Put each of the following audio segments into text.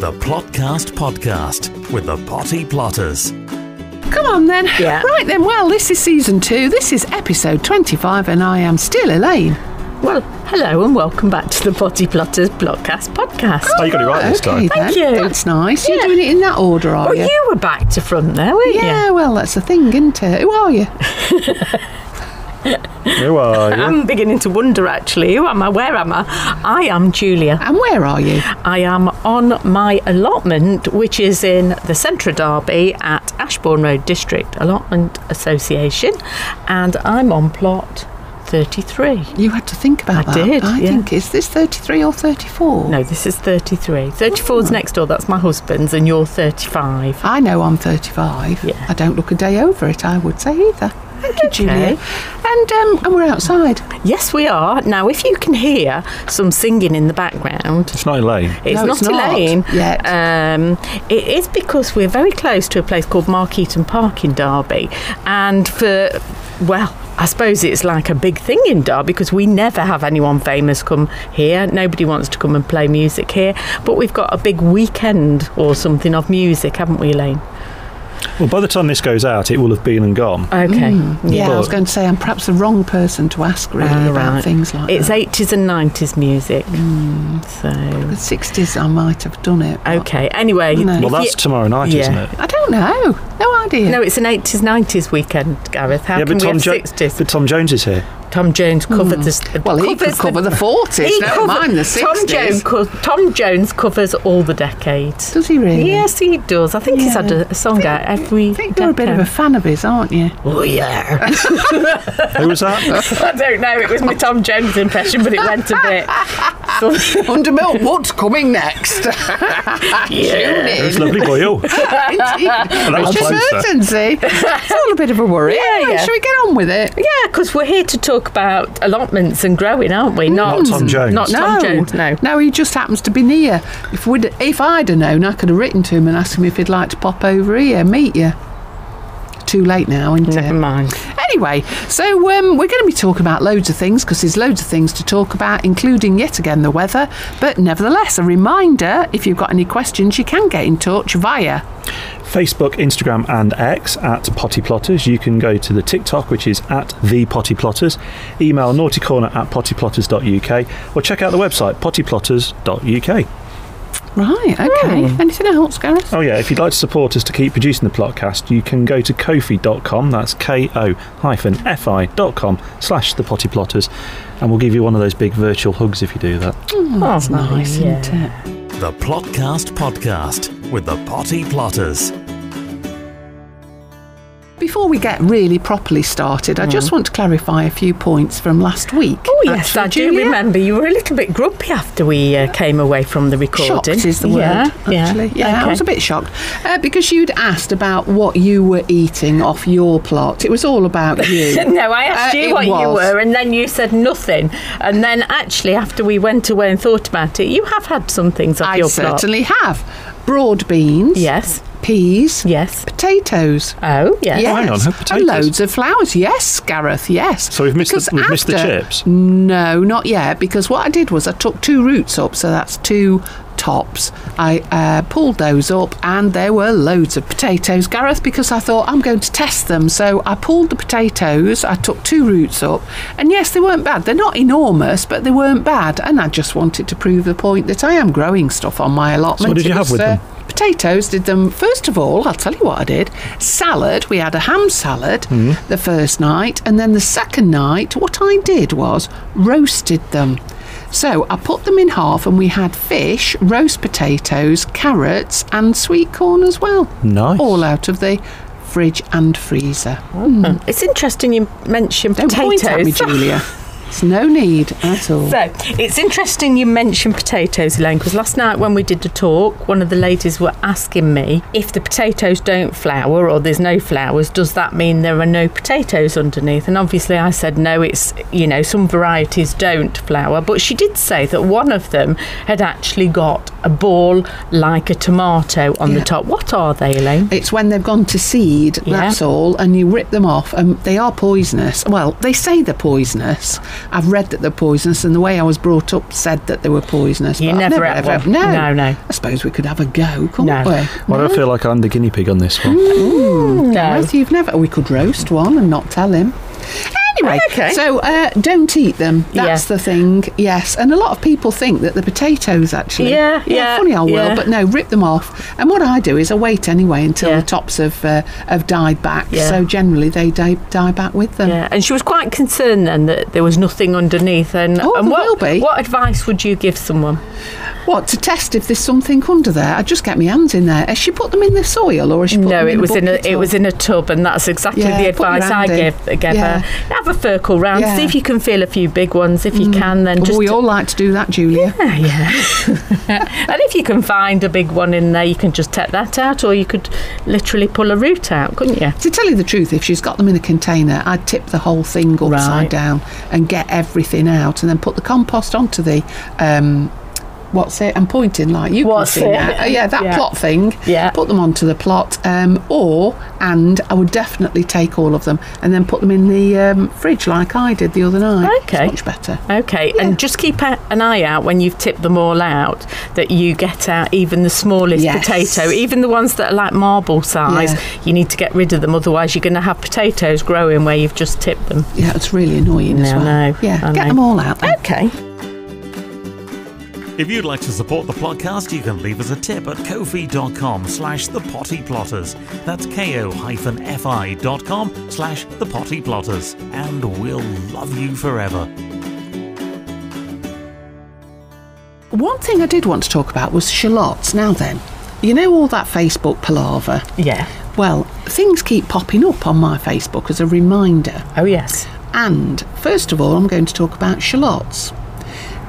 The Plotcast Podcast with the Potty Plotters. Come on then. Yeah. Right then, well, this is season 2. This is episode 25 and I am still Elaine. Well, hello and welcome back to the Potty Plotters Plotcast Podcast. Oh, you got it right this time. Thank you. That's nice. Yeah. You're doing it in that order, are Well, you? you were back to front there, weren't Yeah, well, that's the thing, isn't it? Who are you? Who are you? I'm beginning to wonder, actually. Who am I? Where am I? I am Julia. And where are you? I am on my allotment, which is in the centre of Derby at Ashbourne Road District Allotment Association, and I'm on plot 33. You had to think about that. I did, I yeah. think, is this 33 or 34? No, this is 33. 34's next door, that's my husband's, and you're 35. I know I'm 35. Yeah. I don't look a day over it, I would say, either. Thank you, Julia. Okay. And we're outside. Yes, we are. Now, if you can hear some singing in the background, It's not Elaine. it's No, not it's not Elaine. yet. It is because we're very close to a place called Markeaton Park in Derby. And I suppose it's like a big thing in Derby because we never have anyone famous come here. Nobody wants to come and play music here. But we've got a big weekend or something of music, haven't we, Elaine? Well, by the time this goes out, it will have been and gone. Okay. Yeah, I was But- going to say I'm perhaps the wrong person to ask really about Right. things like It's that. 80s and 90s music. So, The 60s I might have done it. but okay. Anyway. No. Well, if that's you- tomorrow night, Yeah. isn't it? I don't know. No idea. No, it's an 80s, 90s weekend, Gareth. How Yeah, can but we have Tom, 60s? but Tom Jones is here. Tom Jones covered this. Well, he could cover the 40s, never mind the 60s. Tom Jones covers all the decades. Does he really? Yes, he does. I think he's had a song out every I think you're a bit of a fan of his, aren't you? Oh, yeah. Who was that? I don't know. It was my Tom Jones impression, but it went a bit. Undermill Wood's coming next. Yeah. It's lovely boy. Oh, that was closer. Certainty. It's all a bit of a worry. Yeah, Anyway, yeah. shall we get on with it? Yeah, because we're here to talk about allotments and growing, aren't we? Not Tom Jones. Not Tom Jones, no. No, he just happens to be near. If I'd have known, I could have written to him and asked him if he'd like to pop over here, meet you. Too late now, isn't Never it? mind. Anyway, so we're going to be talking about loads of things because there's loads of things to talk about, including yet again the weather. But nevertheless, a reminder, if you've got any questions, you can get in touch via Facebook, Instagram and X at Potty Plotters. You can go to the TikTok, which is at The Potty Plotters. Email naughtycorner at pottyplotters.uk or check out the website pottyplotters.uk. Right, okay. Anything else, Gareth? Oh yeah, if you'd like to support us to keep producing the podcast, you can go to ko-fi.com, that's ko-fi.com/thepottyplotters, and we'll give you one of those big virtual hugs if you do that. That's nice, yeah. isn't it? The Plotcast Podcast with the Potty Plotters. Before we get really properly started, I just want to clarify a few points from last week. Oh, yes, Actually, I do Julia? remember you were a little bit grumpy after we came away from the recording. Shocked is the word, actually. Yeah, I okay. was a bit shocked because you'd asked about what you were eating off your plot. It was all about you. No, I asked you it what you was. were, and then you said nothing. And then actually, after we went away and thought about it, you have had some things off I your plot. certainly have. Broad beans, Yes, peas, yes. potatoes. Oh, yes. Yes. hang on, And potatoes? loads of flowers. Yes, Gareth, yes. So we've missed Because the after- chips. No, not yet, because what I did was I took 2 roots up, so that's 2 tops. I pulled those up and there were loads of potatoes, Gareth, because I thought I'm going to test them. So I pulled the potatoes, I took 2 roots up, and yes, they weren't bad. They're not enormous, but they weren't bad, and I just wanted to prove the point that I am growing stuff on my allotment. So what did you It have was, with them? Potatoes. Did them first of all. I'll tell you what I did. Salad. We had a ham salad the first night, and then the second night what I did was roasted them. So I put them in half, and we had fish, roast potatoes, carrots and sweet corn as well. Nice. All out of the fridge and freezer. It's interesting you mentioned Don't potatoes. point at me, Julia. There's no need at all. So, it's interesting you mentioned potatoes, Elaine, because last night when we did the talk, one of the ladies were asking me if the potatoes don't flower or there's no flowers, does that mean there are no potatoes underneath? And obviously I said no, it's, some varieties don't flower, but she did say that one of them had actually got a ball like a tomato on the top. What are they, Elaine? It's when they've gone to seed, that's all, and you rip them off, and they are poisonous. Well, they say they're poisonous, I've read that they're poisonous, and the way I was brought up said that they were poisonous. You but never I've had one? No. No. I suppose we could have a go, couldn't No. we? Well, I feel like I'm the guinea pig on this one. No. Gareth, you've never... We could roast one and not tell him. Anyway, Okay. so don't eat them. That's Yeah. the thing. Yes, and a lot of people think that the potatoes actually. Yeah, funny old yeah. world, but no, rip them off. And what I do is I wait anyway until Yeah. the tops have died back. Yeah. So generally they die back with them. Yeah, and she was quite concerned then that there was nothing underneath. And Oh, and there what, will be. What advice would you give someone? What, to test if there's something under there? I just get my hands in there. Has she put them in the soil, or has she put No, them in it was in bucket it or- was in a tub, and that's exactly Yeah, the put your advice I hand in. gave Yeah. her. Have a circle round, Yeah. see if you can feel a few big ones. If you can, then just we all like to do that, Julia. yeah. And if you can find a big one in there, you can just take that out, or you could literally pull a root out, couldn't you? To tell you the truth, if she's got them in a container, I'd tip the whole thing upside Right. down and get everything out, and then put the compost onto the what's it? I'm pointing like you What's can see it? now. Yeah, that Yeah. plot thing. Yeah. Put them onto the plot, and I would definitely take all of them and then put them in the fridge like I did the other night. Okay. It's much better. Okay, Yeah. and just keep an eye out when you've tipped them all out that you get out even the smallest Yes. potato, even the ones that are like marble size. Yeah. You need to get rid of them, otherwise you're going to have potatoes growing where you've just tipped them. Yeah, it's really annoying as No, well. no, Yeah, I get know. them all out then. Okay. If you'd like to support the podcast, you can leave us a tip at ko-fi.com/thepottyplotters. That's ko-fi.com/thepottyplotters. And we'll love you forever. One thing I did want to talk about was shallots. Now then, you know all that Facebook palaver? Yeah. Well, things keep popping up on my Facebook as a reminder. Oh, yes. And first of all, I'm going to talk about shallots.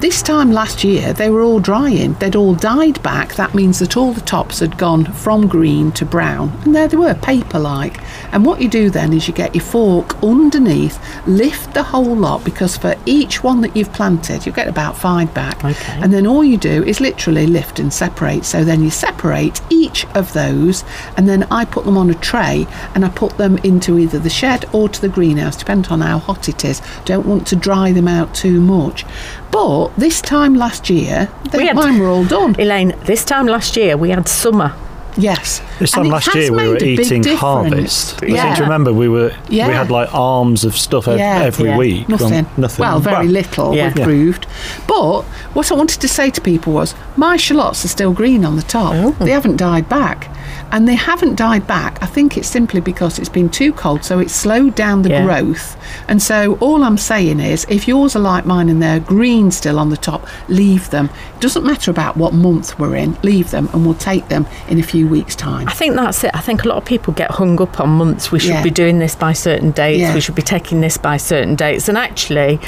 This time last year, they were all drying. They'd all died back. That means that all the tops had gone from green to brown. And there they were, paper-like. And what you do then is you get your fork underneath, lift the whole lot, because for each one that you've planted, you'll get about 5 back. Okay. And then all you do is literally lift and separate. So then you separate each of those, and then I put them on a tray, and I put them into either the shed or to the greenhouse, depending on how hot it is. Don't want to dry them out too much. But this time last year, mine were all done. Elaine, this time last year we had summer. Yes. This time And it last has year we were made a big eating difference. harvest. I Yeah. seem to remember we Yeah. had like arms of stuff every Yeah. week. Nothing. Nothing. Well, very little, Yeah. we've proved. But what I wanted to say to people was, my shallots are still green on the top. Oh. They haven't died back. And they haven't died back. I think it's simply because it's been too cold, so it's slowed down the growth. And so all I'm saying is, if yours are like mine and they're green still on the top, leave them. It doesn't matter about what month we're in, leave them, and we'll take them in a few weeks' time. I think that's it. I think a lot of people get hung up on months. We should Yeah. be doing this by certain dates. Yeah. We should be taking this by certain dates. And actually,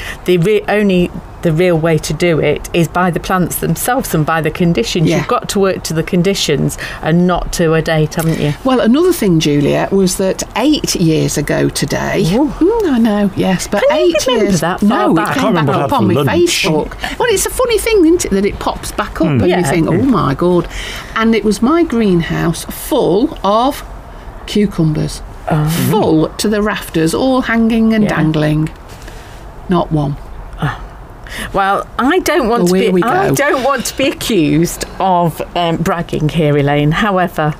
the real way to do it is by the plants themselves and by the conditions. Yeah. You've got to work to the conditions and not to a date, haven't you? Well, another thing, Julia, was that 8 years ago today. Ooh. I know, yes, but Can you 8 remember years. that far no, back? it I came can't back remember what up I on had my for lunch. Facebook. Well, it's a funny thing, isn't it, that it pops back up and Yeah. you think, oh my God. And it was my greenhouse full of cucumbers, full to the rafters, all hanging and Yeah. dangling. Not one. Well, I don't want Well, here we I go. don't want to be accused of bragging here, Elaine. However,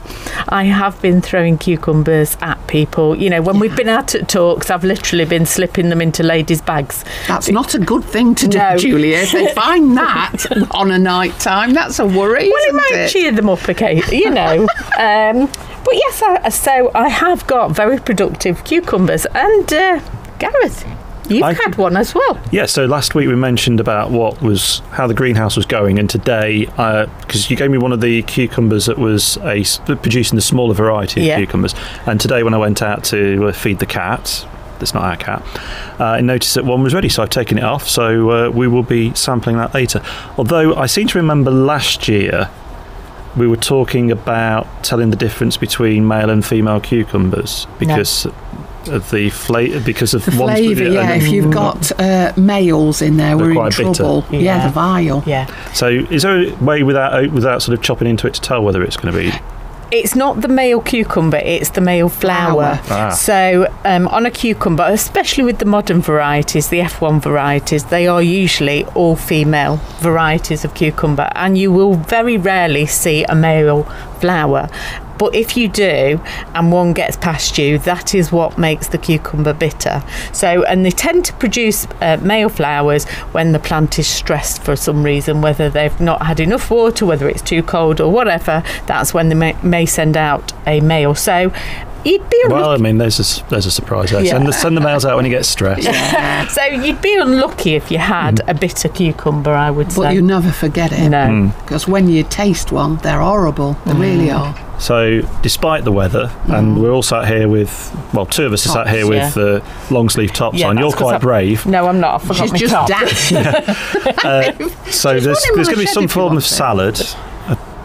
I have been throwing cucumbers at people. You know, when we've been out at talks, I've literally been slipping them into ladies' bags. That's not a good thing to do, No. Julia. If they find that on a night time, that's a worry, Well, it isn't might cheer them up occasionally, you know. But yes, so I have got very productive cucumbers. And Gareth, you've had one as well. Yeah, so last week we mentioned about how the greenhouse was going, and today, because you gave me one of the cucumbers that was producing the smaller variety of Yeah. cucumbers, and today when I went out to feed the cat, that's not our cat, I noticed that one was ready, so I've taken it off, so we will be sampling that later. Although I seem to remember last year we were talking about telling the difference between male and female cucumbers because of the flavour, Yeah, if you've got males in there, we're in quite bitter. trouble. Yeah, they're vile. Yeah. So is there a way without sort of chopping into it to tell whether it's going to be It's not the male cucumber, it's the male flower. So on a cucumber, especially with the modern varieties, the F1 varieties, they are usually all female varieties of cucumber, and you will very rarely see a male flower. But if you do, and one gets past you, that is what makes the cucumber bitter. So, and they tend to produce male flowers when the plant is stressed for some reason, whether they've not had enough water, whether it's too cold or whatever. That's when they may send out a male. So you'd be unlucky. Well, I mean, there's a surprise there. Send the males out when you get stressed. So you'd be unlucky if you had a bitter cucumber, I would say. But you never forget it. No. Because when you taste one, they're horrible. They really are. So, despite the weather, and we're all sat here with, well, two of us are sat here with long sleeve tops on. You're quite brave. No, I'm not. I forgot my top. So there's going to be some form of salad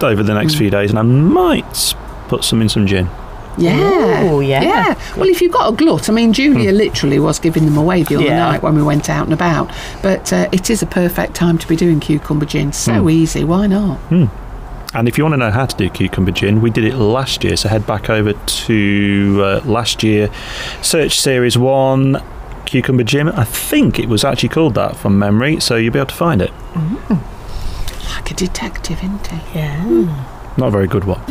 over the next few days, and I might put some in some gin. Yeah. Ooh, yeah. Well, if you've got a glut, I mean, Julia literally was giving them away the other night when we went out and about. But it is a perfect time to be doing cucumber gin. So easy. Why not? And if you want to know how to do cucumber gin, we did it last year, so head back over to last year, search Series 1, Cucumber Gin. I think it was actually called that from memory, so you'll be able to find it. Like a detective, isn't he? Yeah. Not a very good one.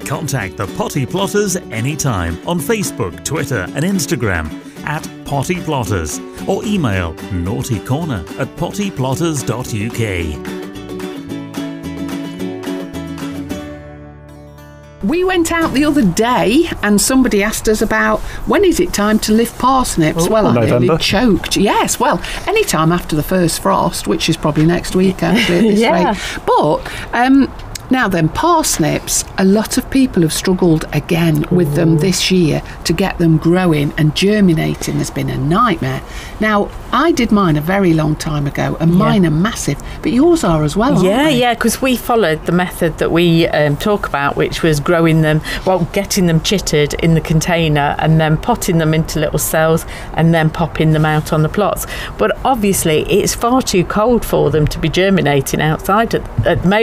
Contact the Potty Plotters anytime on Facebook, Twitter and Instagram at Potty Plotters, or email naughtycorner@pottyplotters.uk. We went out the other day and somebody asked us about when is it time to lift parsnips. Well, I nearly choked. Yes, well, any time after the first frost, which is probably next week actually at this rate. But now then, parsnips, a lot of people have struggled again with them this year to get them growing and germinating. There's been a nightmare. Now, I did mine a very long time ago, and mine are massive, but yours are as well, aren't they? Yeah, because we followed the method that we talk about, which was growing them, getting them chittered in the container and then potting them into little cells and then popping them out on the plots. But obviously, it's far too cold for them to be germinating outside,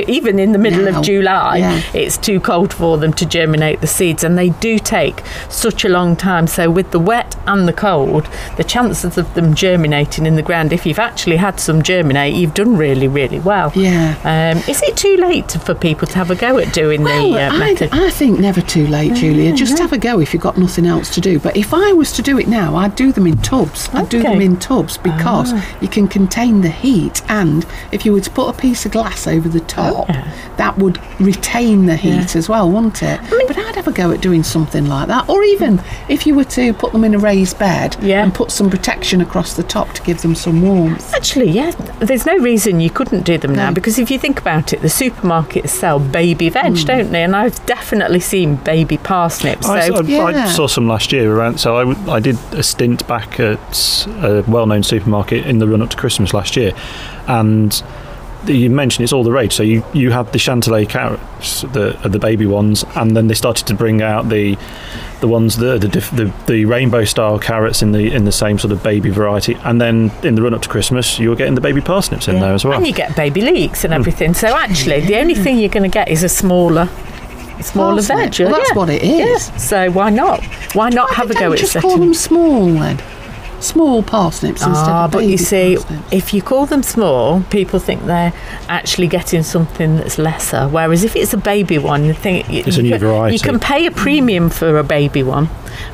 even in the middle of July. It's too cold for them to germinate the seeds, and they do take such a long time. So with the wet and the cold, the chances of them germinating in the ground, if you've actually had some germinate, you've done really, really well. Is it too late for people to have a go at doing the method? I think never too late, Julia. Just have a go if you've got nothing else to do. But if I was to do it now, I'd do them in tubs. I'd do them in tubs because you can contain the heat, and if you were to put a piece of glass over the top, that would retain the heat as well, wouldn't it? But I'd have a go at doing something like that. Or even if you were to put them in a raised bed and put some protection across the top to give them some warmth. Actually, there's no reason you couldn't do them now, because if you think about it, the supermarkets sell baby veg, don't they? And I've definitely seen baby parsnips. I saw some last year around, so I did a stint back at a well-known supermarket in the run-up to Christmas last year, and you mentioned it's all the rage. So you have the Chantilly carrots, the baby ones, and then they started to bring out the ones the rainbow style carrots in the same sort of baby variety, and then in the run up to Christmas you're getting the baby parsnips in there as well, and you get baby leeks and everything. So actually the only thing you're going to get is a smaller veg. Well, that's what it is. So why not have a go at just setting? Call them small then. Small parsnips instead of baby but you see, parsnips. if you call them small, people think they're actually getting something that's lesser. Whereas if it's a baby one, you think it's a new variety. You can pay a premium for a baby one,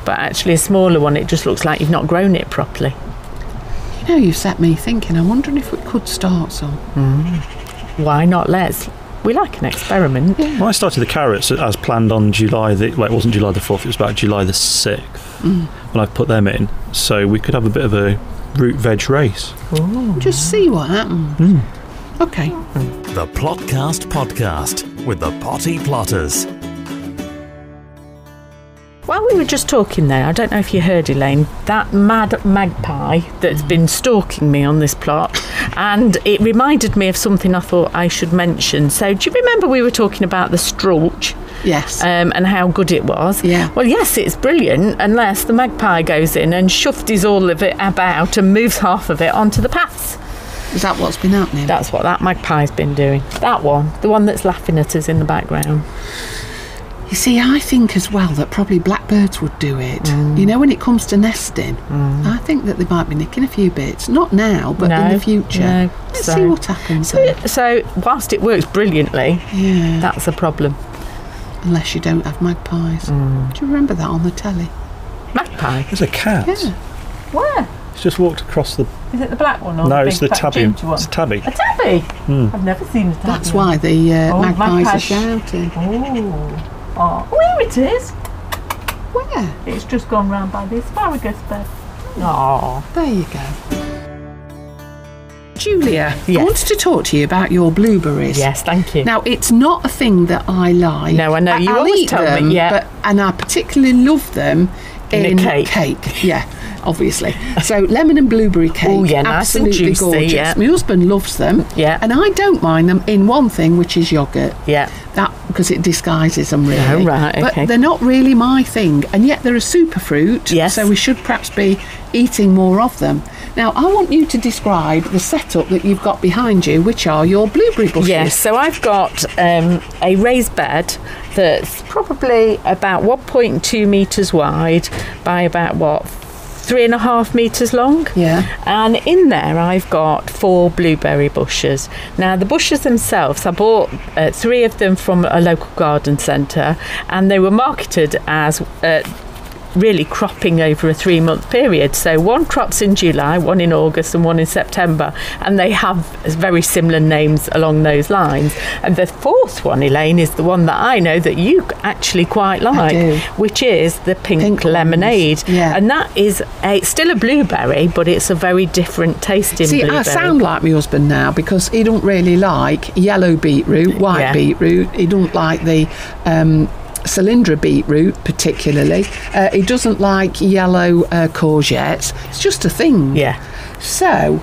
but actually a smaller one, it just looks like you've not grown it properly. You know, you've set me thinking. I'm wondering if we could start some. Why not? We like an experiment. Well, I started the carrots as planned on July it wasn't July the 4th, it was about July the 6th when I put them in, so we could have a bit of a root veg race. Just see what happens. Okay. The Plotcast podcast with the Potty Plotters. While we were just talking there, I don't know if you heard, Elaine, that mad magpie that's been stalking me on this plot, and it reminded me of something I thought I should mention. So do you remember we were talking about the strulch? Yes. And how good it was? Yeah. Well, yes, it's brilliant, unless the magpie goes in and shufties all of it about and moves half of it onto the paths. Is that what's been happening? That's what that magpie's been doing. That one, the one that's laughing at us in the background. You see, I think as well that probably blackbirds would do it. You know, when it comes to nesting, I think that they might be nicking a few bits. Not now, but in the future. No. Let's see what happens. So whilst it works brilliantly, that's a problem. Unless you don't have magpies. Do you remember that on the telly? Magpie? There's a cat. Yeah. Where? It's just walked across the... Is it the black one or No, the it's big the fat tabby. ginger one? It's a tabby. A tabby? I've never seen a tabby. That's why the magpies are shouting. Oh, here it is. Where? It's just gone round by the asparagus bed. Oh, There you go. Julia, I Yes. wanted to talk to you about your blueberries. yes, thank you. Now, it's not a thing that I like. No, I know. You I'll always eat tell them, me, yeah. and I particularly love them In a cake. Yeah, obviously. So lemon and blueberry cake. Oh, yeah, nice and absolutely juicy, gorgeous. yeah. My husband loves them. Yeah. And I don't mind them in one thing, which is yoghurt. Yeah. That because it disguises them really. Oh, right, okay. But they're not really my thing, and yet they're a superfruit. Yes. So we should perhaps be eating more of them. Now, I want you to describe the setup that you've got behind you, which are your blueberry bushes. Yes, so I've got a raised bed that's probably about 1.2 metres wide by about, 3.5 metres long. Yeah. And in there I've got 4 blueberry bushes. Now the bushes themselves, I bought 3 of them from a local garden centre, and they were marketed as really cropping over a 3-month period. So one crops in July, one in August and one in September, and they have very similar names along those lines. And the 4th one, Elaine, is the one that I know that you actually quite like, do. which is the pink lemonade. ones. Yeah. And that is still a blueberry, but it's a very different tasting See, blueberry. I sound like my husband now because he don't really like yellow beetroot, white beetroot. He don't like the cylindra beetroot particularly. He doesn't like yellow courgettes. It's just a thing. Yeah. So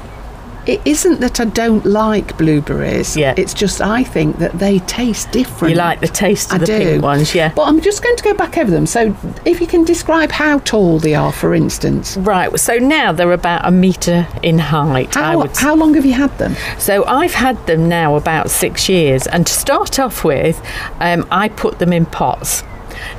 it isn't that I don't like blueberries. Yeah. It's just I think that they taste different. You like the taste of I the do. pink ones, yeah. But I'm just going to go back over them. So if you can describe how tall they are, for instance. Right, so now they're about 1 metre in height, I would say. How long have you had them? So I've had them now about 6 years, and to start off with, I put them in pots.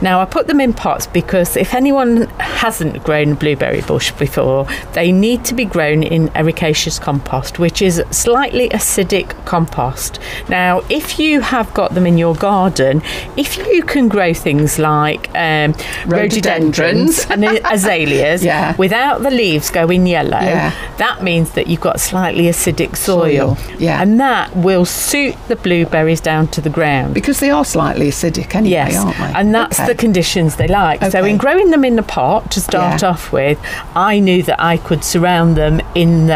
Now I put them in pots because if anyone hasn't grown a blueberry bush before, they need to be grown in ericaceous compost, which is slightly acidic compost. Now if you have got them in your garden, if you can grow things like rhododendrons and azaleas without the leaves going yellow, that means that you've got slightly acidic soil. Yeah. And that will suit the blueberries down to the ground. Because they are slightly acidic anyway, Yes, aren't they? and that's the conditions they like. So in growing them in the pot to start off with, I knew that I could surround them in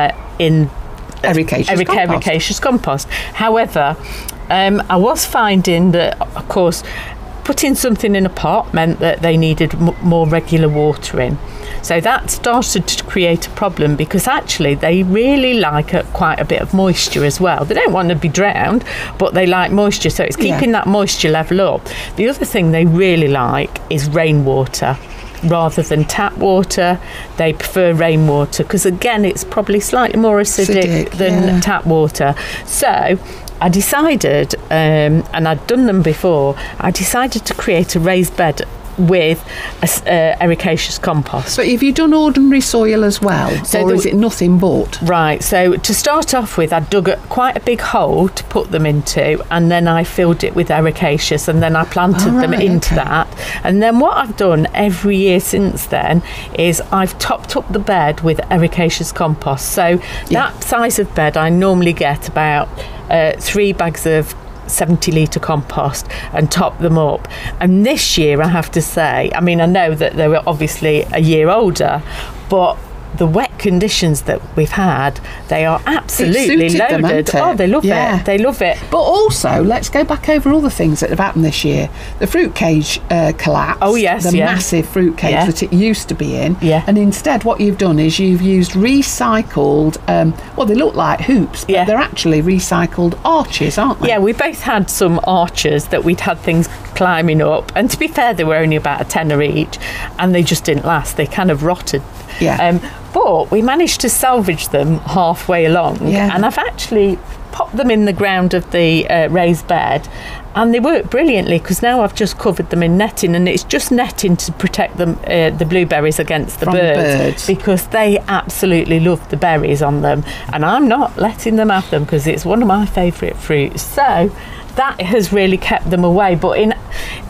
ericaceous compost. However, I was finding that, of course, putting something in a pot meant that they needed more regular watering. So that started to create a problem because actually they really like quite a bit of moisture as well. They don't want to be drowned, but they like moisture, so it's keeping that moisture level up. The other thing they really like is rainwater. Rather than tap water, they prefer rainwater because again it's probably slightly more acidic than tap water. So I decided, and I'd done them before, I decided to create a raised bed with ericaceous compost. But have you done ordinary soil as well, or is it nothing but? Right, so to start off with, I dug quite a big hole to put them into, and then I filled it with ericaceous, and then I planted them into that. And then what I've done every year since then is I've topped up the bed with ericaceous compost. So that size of bed, I normally get about 3 bags of 70-litre compost and top them up. And this year I have to say, I mean, I know that they were obviously a year older, but the wet conditions that we've had, they are absolutely loaded. They love it. They love it. But also, let's go back over all the things that have happened this year. The fruit cage collapsed. Oh, yes, the massive fruit cage that it used to be in. Yeah. And instead, what you've done is you've used recycled. Well, they look like hoops, but they're actually recycled arches, aren't they? Yeah, we both had some arches that we'd had things climbing up. And to be fair, they were only about a tenner each, and they just didn't last. They kind of rotted. Yeah. But we managed to salvage them halfway along, and I've actually popped them in the ground of the raised bed, and they work brilliantly, because now I've just covered them in netting, and it's just netting to protect them, the blueberries against the birds, because they absolutely love the berries on them, and I'm not letting them have them because it's one of my favourite fruits. So that has really kept them away. But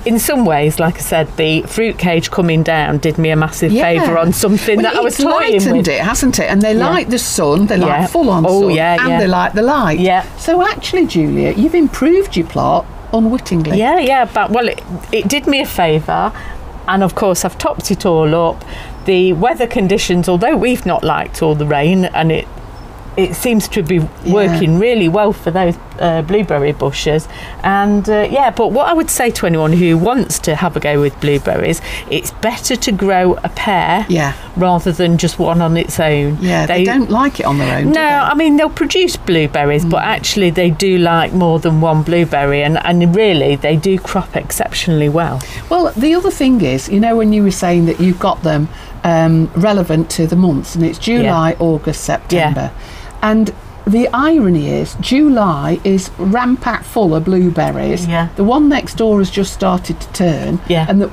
in some ways, like I said, the fruit cage coming down did me a massive favour on something that I was toying with. It hasn't it? And they like the sun, they like full-on sun, and they like the light. Yeah. So actually, Julia, you've improved your plot unwittingly. But well, it did me a favour, and of course I've topped it all up. The weather conditions, although we've not liked all the rain, and it seems to be working really well for those blueberry bushes. And but what I would say to anyone who wants to have a go with blueberries, it's better to grow a pair rather than just one on its own. They don't like it on their own, do they? I mean, they'll produce blueberries, but actually they do like more than one blueberry, and really they do crop exceptionally well. Well, the other thing is, you know, when you were saying that you've got them relevant to the months, and it's July, August, September. And the irony is, July is rampack full of blueberries. The one next door has just started to turn,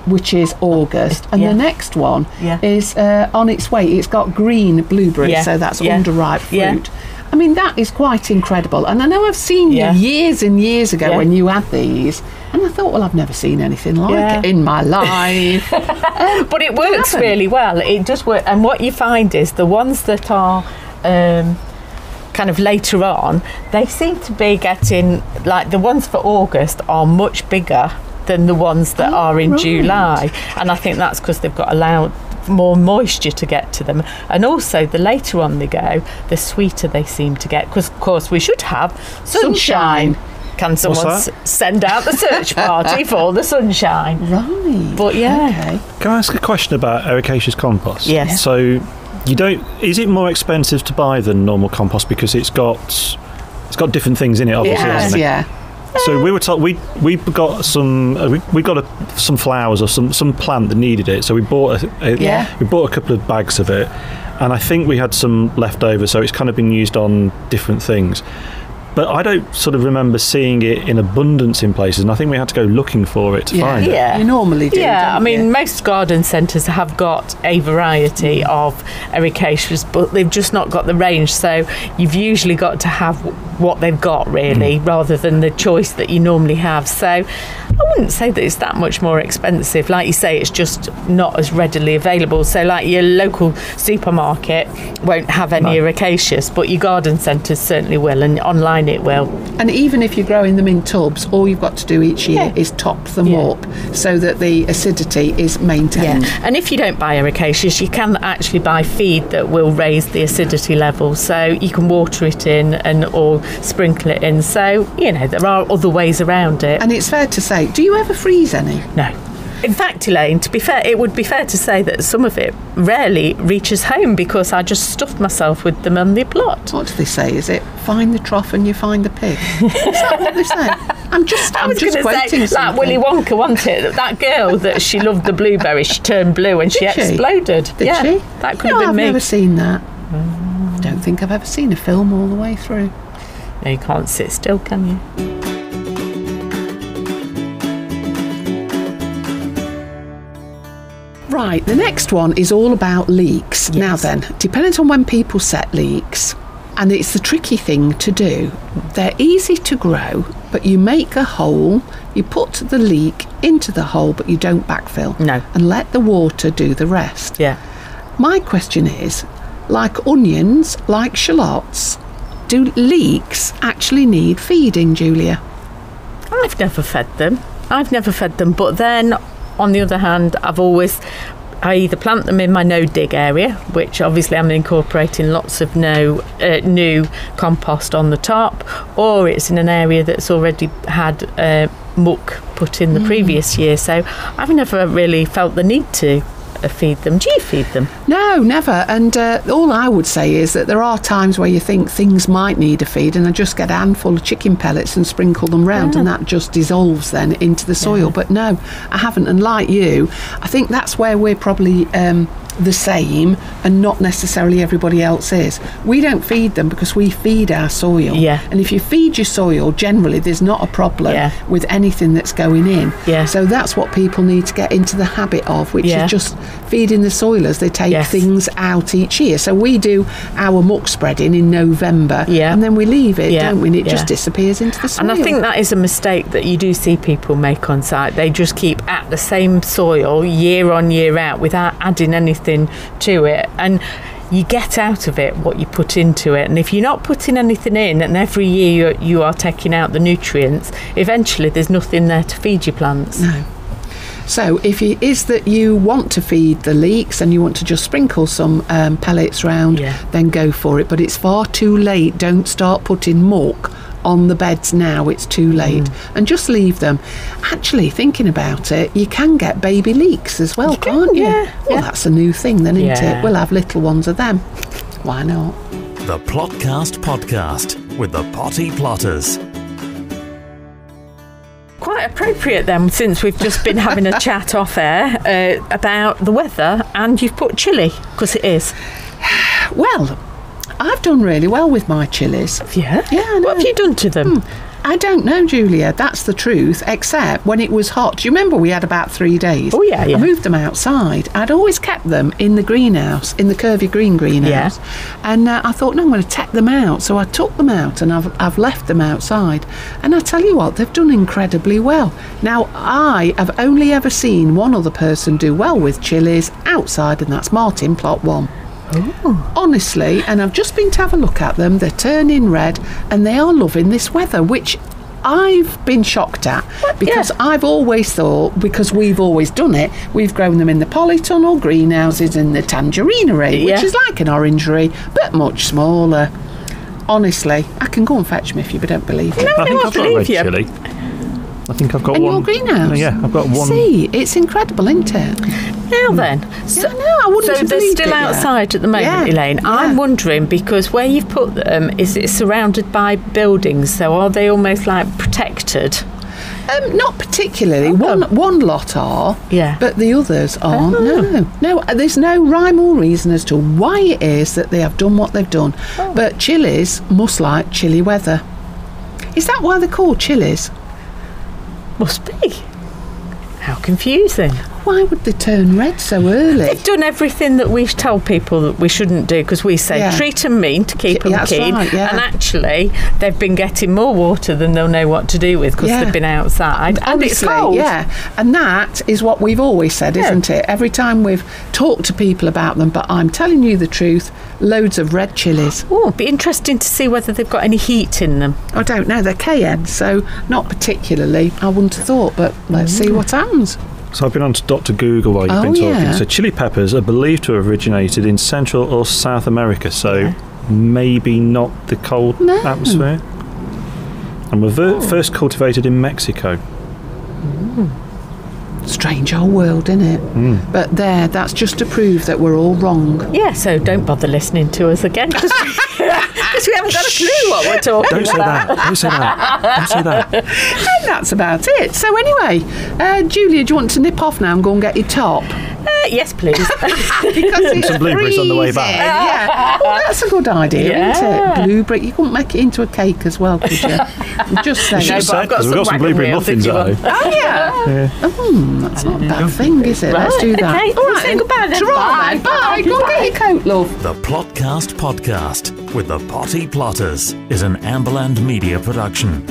which is August. And the next one is on its way. It's got green blueberries, so that's underripe fruit. I mean, that is quite incredible. And I know I've seen you years and years ago when you had these, and I thought, well, I've never seen anything like it in my life. But it works really well. It does work. And what you find is the ones that are kind of later on, they seem to be getting, like the ones for August are much bigger than the ones that are in July, and I think that's because they've got allowed more moisture to get to them. And also the later on they go, the sweeter they seem to get, because of course we should have sunshine. Can someone send out the search party for the sunshine? Right. But Can I ask a question about ericaceous compost? Yes. So is it more expensive to buy than normal compost because it's got different things in it, obviously, hasn't it? So we were told we got some some flowers or some plant that needed it. So we bought a couple of bags of it, and I think we had some left over. So it's kind of been used on different things. But I don't sort of remember seeing it in abundance in places, and I think we had to go looking for it to find it. You normally do. I mean, most garden centres have got a variety of ericaceous, but they've just not got the range. So you've usually got to have what they've got, really, rather than the choice that you normally have. So I wouldn't say that it's that much more expensive. Like you say, it's just not as readily available. So like your local supermarket won't have any ericaceous, but your garden centres certainly will, and online it will. And even if you're growing them in tubs, all you've got to do each year is top them up so that the acidity is maintained. And if you don't buy ericaceous, you can actually buy feed that will raise the acidity level, so you can water it in or sprinkle it in. So, you know, there are other ways around it. And it's fair to say, do you ever freeze any? No. In fact, Elaine, to be fair, it would be fair to say that some of it rarely reaches home because I just stuffed myself with them on the plot. What do they say? Is it find the trough and you find the pig? Is that what they say? I'm just quoting something. Like Willy Wonka, wasn't it? That girl that she loved the blueberries, she turned blue and she exploded. Did she? That could have been me. I've never seen that. I don't think I've ever seen a film all the way through. No, you can't sit still, can you? Right, the next one is all about leeks. Now then, depending on when people set leeks, and it's the tricky thing to do. They're easy to grow, but you make a hole, you put the leek into the hole, but you don't backfill. No. And let the water do the rest. Yeah. My question is, like onions, like shallots, do leeks actually need feeding, Julia? I've never fed them, but then on the other hand, I either plant them in my no dig area, which obviously I'm incorporating lots of new compost on the top, or it's in an area that's already had muck put in the previous year. So I've never really felt the need to. feed them. Do you feed them? No, never. And all I would say is that there are times where you think things might need a feed, and I just get a handful of chicken pellets and sprinkle them round, and that just dissolves then into the soil. But no, I haven't. And like you, I think that's where we're probably the same, and not necessarily everybody else is. We don't feed them because we feed our soil. Yeah. And if you feed your soil, generally there's not a problem with anything that's going in. Yeah. So that's what people need to get into the habit of, which is just feeding the soil as they take things out each year. So we do our muck spreading in November, and then we leave it, don't we? And it just disappears into the soil. And I think that is a mistake that you do see people make on site. They just keep at the same soil year on year out without adding anything to it, and you get out of it what you put into it. And if you're not putting anything in, and every year you are taking out the nutrients, eventually there's nothing there to feed your plants. No. So if it is that you want to feed the leeks and you want to just sprinkle some pellets round, then go for it. But it's far too late. Don't start putting muck on the beds now, it's too late. And just leave them. Actually, thinking about it, you can get baby leeks as well, can't you? Well, that's a new thing then, isn't it? We'll have little ones of them. Why not? The Plotcast Podcast with the Potty Plotters. Quite appropriate then, since we've just been having a chat off air about the weather, and you've put chilli, because it is. Well, I've done really well with my chillies. Yeah? Yeah. What have you done to them? I don't know, Julia. That's the truth. Except when it was hot. Do you remember we had about 3 days? Oh, yeah. I moved them outside. I'd always kept them in the greenhouse, in the curvy green greenhouse. And I thought, no, I'm going to take them out. So I took them out and I've left them outside. And I tell you what, they've done incredibly well. Now, I have only ever seen one other person do well with chillies outside, and that's Martin, plot 1. Ooh. Honestly, and I've just been to have a look at them. They're turning red and they are loving this weather, which I've been shocked at, because I've always thought, because we've always done it, we've grown them in the polytunnel greenhouses in the tangerinery, which is like an orangery but much smaller. Honestly, I can go and fetch them if you don't believe me. No, I think I I've got a red chilli. I think I've got in one. your greenhouse? Yeah, I've got one. See, it's incredible, isn't it? Now then, So, no, I wouldn't so have they're believed still it yet. outside at the moment, Elaine. I'm wondering, because where you've put them, is it surrounded by buildings? So are they almost like protected? Not particularly. One lot are, but the others aren't. No, there's no rhyme or reason as to why it is that they have done what they've done. But chillies must like chilly weather. Is that why they're called chillies? Must be. How confusing. Why would they turn red so early? They've done everything that we tell people that we shouldn't do, because we say treat them mean to keep them keen, right, and actually they've been getting more water than they'll know what to do with, because they've been outside. And it's cold. And that is what we've always said, isn't it? Every time we've talked to people about them, but I'm telling you the truth, loads of red chillies. Oh, it'd be interesting to see whether they've got any heat in them. I don't know, they're KN, so not particularly, I wouldn't have thought, but let's see what happens. So I've been on to Dr. Google while you've been talking. So chili peppers are believed to have originated in Central or South America, so maybe not the cold atmosphere. And were first cultivated in Mexico. Strange old world, isn't it? But that's just to prove that we're all wrong. Yeah, so don't bother listening to us again, because we haven't got a clue what we're talking about. Don't say that. And that's about it. So anyway, Julia, do you want to nip off now and go and get your top? Yes, please. Because it's some blueberries on the way back. Yeah. Well, that's a good idea, isn't it? Blueberry. You couldn't make it into a cake as well, could you? I'm just saying. No, but we've got some blueberry muffins at home. Oh, yeah. That's not a bad thing, is it? Let's do that. Okay, all right, say goodbye then. Bye. Go and get your coat, love. The Plotcast Podcast with the Potty Plotters is an Amberland Media production.